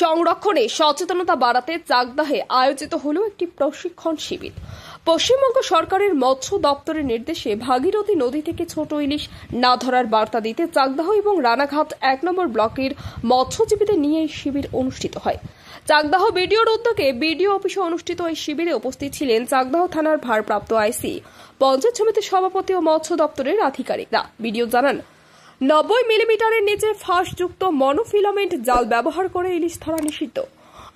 সংরক্ষণে সচেতনতা বাড়াতে চাকদাহে আয়োজিত হলো একটি প্রশিক্ষণ শিবির। পশ্চিমবঙ্গ সরকারের মৎস্য দপ্তরের নির্দেশে ভাগীরথী নদী থেকে ছোট ইলিশ না ধরার বার্তা দিতে চাকদাহ এবং রানাঘাট ১ নম্বর ব্লকের মৎস্যজীবীদের নিয়ে এই শিবির অনুষ্ঠিত হয়। চাকদাহ বিডিওর উদ্যোগে বিডিও অফিসে অনুষ্ঠিত এই শিবিরে উপস্থিত ছিলেন চাকদাহ থানার ভারপ্রাপ্ত আইসি, পঞ্চায়েত সমিতির সভাপতি ও মৎস্য দপ্তরের আধিকারিকরা। বিডিও জানান, ৯০ মিলিমিটারের নিচে ফাঁসযুক্ত মনোফিলামেন্ট জাল ব্যবহার করে ইলিশ ধরা নিষিদ্ধ।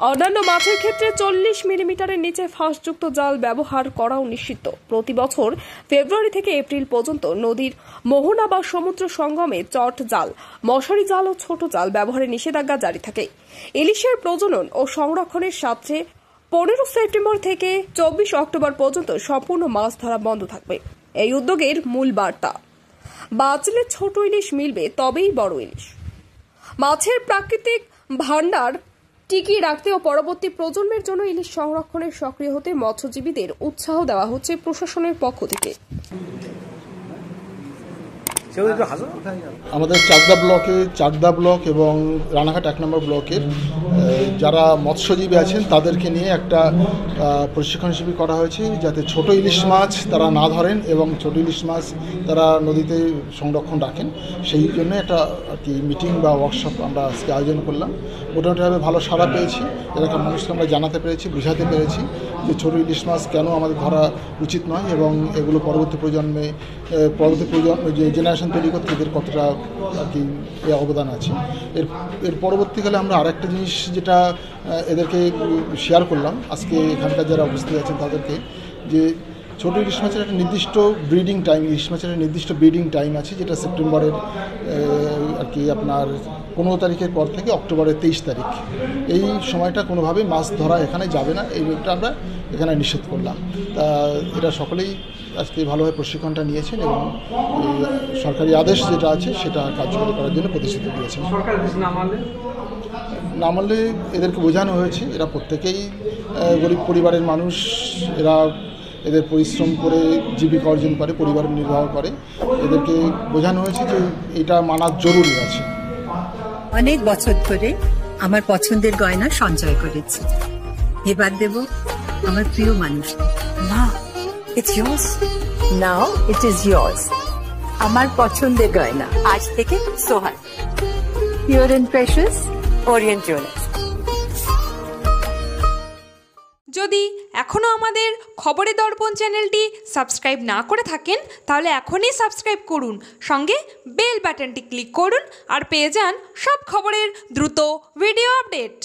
অন্যান্য মাছের ক্ষেত্রে ৪০ মিলিমিটারের নিচে ফাঁসযুক্ত জাল ব্যবহার করাও নিষিদ্ধ। প্রতি বছর ফেব্রুয়ারি থেকে এপ্রিল পর্যন্ত নদীর মোহনা বা সমুদ্র সঙ্গমে চট জাল, মশারি জাল ও ছোট জাল ব্যবহারের নিষেধাজ্ঞা জারি থাকে। ইলিশের প্রজনন ও সংরক্ষণের সাথে ১৫ সেপ্টেম্বর থেকে ২৪ অক্টোবর পর্যন্ত সম্পূর্ণ মাছ ধরা বন্ধ থাকবে। এই উদ্যোগের মূল বার্তা, বাঁচলে ছোট ইলিশ মিলবে তবেই বড় ইলিশ। মাছের প্রাকৃতিক ভান্ডার টিকিয়ে রাখতে ও পরবর্তী প্রজন্মের জন্য ইলিশ সংরক্ষণে সক্রিয় হতে মৎস্যজীবীদের উৎসাহ দেওয়া হচ্ছে প্রশাসনের পক্ষ থেকে। আমাদের চাকদা ব্লক এবং রানাঘাট ১ নম্বর ব্লকের যারা মৎস্যজীবী আছেন তাদেরকে নিয়ে একটা প্রশিক্ষণ শিবির করা হয়েছে, যাতে ছোট ইলিশ মাছ তারা না ধরেন এবং ছোট ইলিশ মাছ তারা নদীতে সংরক্ষণ রাখেন। সেই জন্য একটা মিটিং বা ওয়ার্কশপ আমরা আজকে আয়োজন করলাম। মোটামুটিভাবে ভালো সাড়া পেয়েছি। এলাকার মানুষকে আমরা জানাতে পেরেছি, বোঝাতে পেরেছি যে ছোট ইলিশ মাছ কেন আমাদের ধরা উচিত নয় এবং এগুলো পরবর্তী প্রজন্ম যে জেনারেশন তৈরি করতে এদের কতটা আর কি অবদান আছে। এর পরবর্তীকালে আমরা আরেকটা জিনিস যেটা এদেরকে শেয়ার করলাম আজকে এখানকার যারা উপস্থিত আছেন তাদেরকে, যে ছোট ইলিশ মাছের একটা নির্দিষ্ট ব্রিডিং টাইম, ইলিশ মাছের একটা নির্দিষ্ট ব্রিডিং টাইম আছে, যেটা সেপ্টেম্বরের আর কি আপনার ১৫ তারিখের পর থেকে অক্টোবরের ২৩ তারিখ। এই সময়টা কোনোভাবেই মাছ ধরা এখানে যাবে না, এই ব্যাপারটা আমরা এখানে নিষেধ করলাম। তা এটা সকলেই আজকে ভালোভাবে প্রশিক্ষণটা নিয়েছেন এবং সরকারি আদেশ যেটা আছে সেটা কার্যকরী করার জন্য প্রতিশ্রুতি দিয়েছেন। না মানলে এদেরকে বোঝানো হয়েছে, এরা প্রত্যেকেই গরিব পরিবারের মানুষ, এদের পরিশ্রম করে জীবিকা অর্জন করে, পরিবার নির্বাহ করে। এদেরকে বোঝানো হয়েছে যে এটা মানা জরুরি আছে। অনেক বছর ধরে আমার পছন্দের গয়না সঞ্চয় করেছি, এবার দেব আমার প্রিয় মানুষ। না, it's yours. Now it is yours. আমার পছন্দের গয়না আজ থেকে সোহান, Pure and Precious, Orient Jewelers। যদি এখনও আমাদের খবরের দর্পণ চ্যানেলটি সাবস্ক্রাইব না করে থাকেন তাহলে এখনই সাবস্ক্রাইব করুন, সঙ্গে বেল বাটনটি ক্লিক করুন আর পেয়ে যান সব খবরের দ্রুত ভিডিও আপডেট।